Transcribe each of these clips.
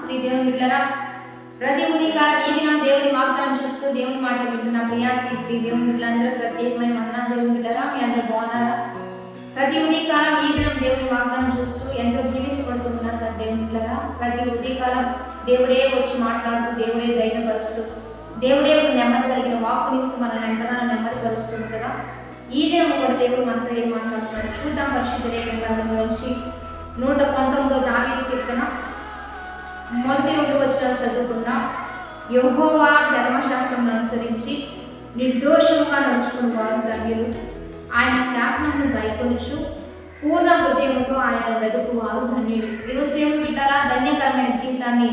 ప్రియ దేవుని బిడ్డలారా, ప్రతి ఉదయకాలం ఈ దినం దేవుని వాగ్దానం చూస్తూ దేవుని మాటలు వింటున్న ప్రియాతి ప్రియ దేవుని బిడ్డలందరూ ప్రత్యేకమైన వందన దేవుని బిడ్డలారా, మీ అందరూ బాగున్నారా? ప్రతి ఉదయకాలం ఈ దినం దేవుని వాగ్దానం చూస్తూ ఎంతో జీవించబడుతున్నారు కదా దేవుని బిడ్డలారా. ప్రతి ఉదయకాలం దేవుడే వచ్చి మాట్లాడుతూ, దేవుడే ధైర్యపరుస్తూ, దేవుడే ఒక నెమ్మది కలిగిన వాక్కునిస్తూ మనల్ని ఎంతగానో నెమ్మది పరుస్తుంది కదా. ఈ దినం కూడా దేవుడు మనతో ఏం మాట్లాడుతున్నాడు చూద్దాం. పరిశుద్ధ లేఖన గ్రంథంలో నుంచి 119వ దావీదు కీర్తన మొదటి 2 వచనాలు చదువుకుందాం. యెహోవా ధర్మశాస్త్రం అనుసరించి నిర్దోషంగా నడుచుకుని వారు ధన్యులు. ఆయన శాసనమును గైకొనుచు పూర్ణ హృదయంతో ఆయన వెతుకువారు ధన్యులు. ఈరోజు దేవుడు బిడ్డారా, ధన్యకరమైన జీవితాన్ని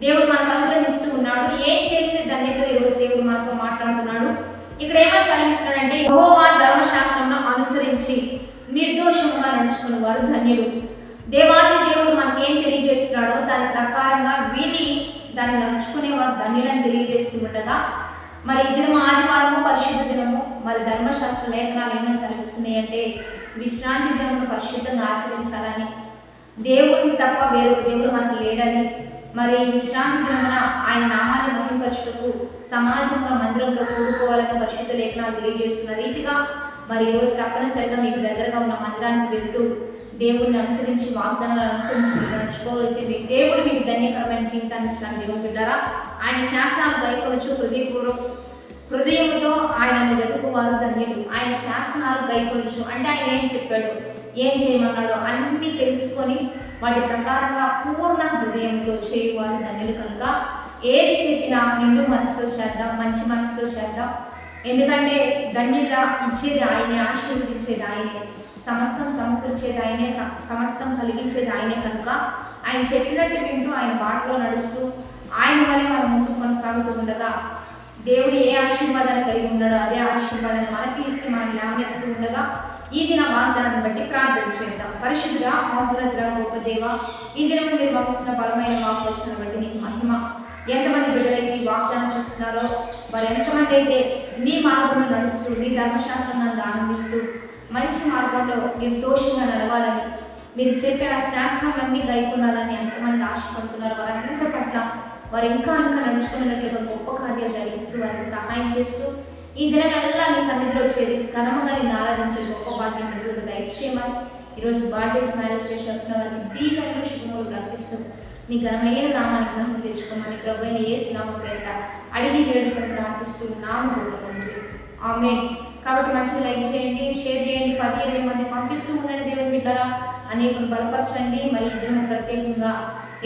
దేవుడు మనకు అనుగ్రహిస్తూ ఉన్నాడు. ఏం చేస్తే ధన్యత ఈరోజు దేవుడు మనతో మాట్లాడుతున్నాడు. ఇక్కడ ఏమని సెలవిస్తున్నాడంటే, యెహోవా ధర్మశాస్త్రంను అనుసరించి నిర్దోషంగా నడుచుకుని వారు ధన్యులు. దేవాది దేవుడు మనకేం తెలియజేస్తున్నాడో దాని ప్రకారంగా విని దాన్ని నడుచుకునే వారు ధన్యులని తెలియజేస్తూ ఉండగా, మరి ఈ దినము ఆదివారము పరిశుద్ధ దినము. మరి ధర్మశాస్త్ర లేఖనాలు ఏమైనా సెలవిస్తున్నాయి అంటే, విశ్రాంతి దినమును పరిశుద్ధంగా ఆచరించాలని, దేవుడిని తప్ప వేరొక దేవుడు మనకు లేడని, మరి విశ్రాంతి దినమున ఆయన నామాన్ని మహిమపరచుటకు సమాజంగా మందిరంలో కూడుకోవాలని పరిశుద్ధ లేఖనాలు తెలియజేస్తున్న రీతిగా మరి ఈరోజు తప్పనిసరిగా మీకు దగ్గరగా ఉన్న మందిరానికి వెళ్తూ దేవుడిని అనుసరించి వాగ్దానాలను అనుసరించి నడుచుకోగలిగితే మీ దేవుడు మీకు ధన్యకరమైన జీవితాన్ని ఇస్తాను. దేవుని బిడ్డారా, ఆయన శాసనాలు గైకొనచ్చు హృదయంతో ఆయనను వెతుకువారు ధన్యులు. ఆయన శాసనాలు గైకొనచ్చు అంటే ఆయన ఏం చెప్పాడు, ఏం చేయమన్నాడో అన్నీ తెలుసుకొని వాటి ప్రకారంగా పూర్ణ హృదయంతో చేయువారు ధన్యులు. కనుక ఏది చెప్పినా నిండు మనసుతో చేద్దాం, మంచి మనసుతో చేద్దాం. ఎందుకంటే ధన్యత ఇచ్చేది ఆయనే, ఆశీర్వదించేది ఆయనే, సమస్తం సమకూర్చేది ఆయనే, సమస్తం కలిగించేది ఆయనే. కనుక ఆయన చెప్పినట్టు వింటూ ఆయన బాటలో నడుస్తూ ఆయన వల్ల మనం ముందుకు కొనసాగుతూ ఉండగా దేవుడు ఏ ఆశీర్వాదాన్ని కలిగి ఉన్నాడో అదే ఆశీర్వాదాన్ని మనకి ఇస్తే మనం నాణ్యతతో ఉండగా ఈ దిన వాగ్దానాన్ని బట్టి ప్రార్థన చేద్దాం. పరిశుద్ధుడా, మహోన్నతుడా, గొప్ప దేవ, ఈ దినం మీరు పంపిస్తున్న బలమైన వాక్యోచన బట్టి నీకు మహిమ. ఎంతమంది బిడ్డలైతే ఈ వాగ్దానం చూస్తున్నారో వారు ఎంతమంది అయితే నీ మార్గంలో నడుస్తూ నీ ధర్మశాస్త్రం నందు ఆనందిస్తూ మంచి మార్గంలో నిర్దోషంగా నడవాలని, మీరు చెప్పే ఆ శాస్త్రాలన్నీ గైకొనాలని ఎంతమంది ఆశపడుతున్నారు, వారందరి పట్ల వారు ఇంకా నడుచుకున్నట్లుగా గొప్ప కార్యాలు జరిగిస్తూ వారికి సహాయం చేస్తూ ఈ దినమెల్లా నీ సన్నిధిలో చేరి ఘనముగా నేను ఆరాధించే గొప్ప భాగ్యం దయచేయమని ఈరోజు బర్త్డేస్, మ్యారేజ్ డే చెప్తున్న వారికి దీవెనలు శుభములు ప్రకటిస్తూ నీ ఘనమైన నామానికి మహిమ తెచ్చుకోమని ప్రభువైన యేసు నామమున పేరిట అడిగి వేడుకొని ప్రార్థిస్తూ నామమున ఆమేన్. కాబట్టి మంచిగా లైక్ చేయండి, షేర్ చేయండి, 10-20 మంది పంపిస్తూ ఉండండి. దేవుని బిడ్డలారా, అనేకులు బలపరచండి. మరి ఈ దినం ప్రత్యేకంగా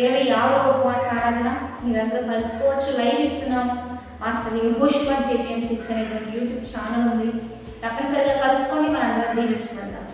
26వ ఉపవాస ఆరాధన మీరందరూ కలుసుకోవచ్చు. లైవ్ ఇస్తున్నాము. మాస్టర్ యెహోషువ JPM 6 అనేటువంటి యూట్యూబ్ ఛానల్ ఉంది. తప్పనిసరిగా కలుసుకోండి. మనందరం దీవించబడతాం.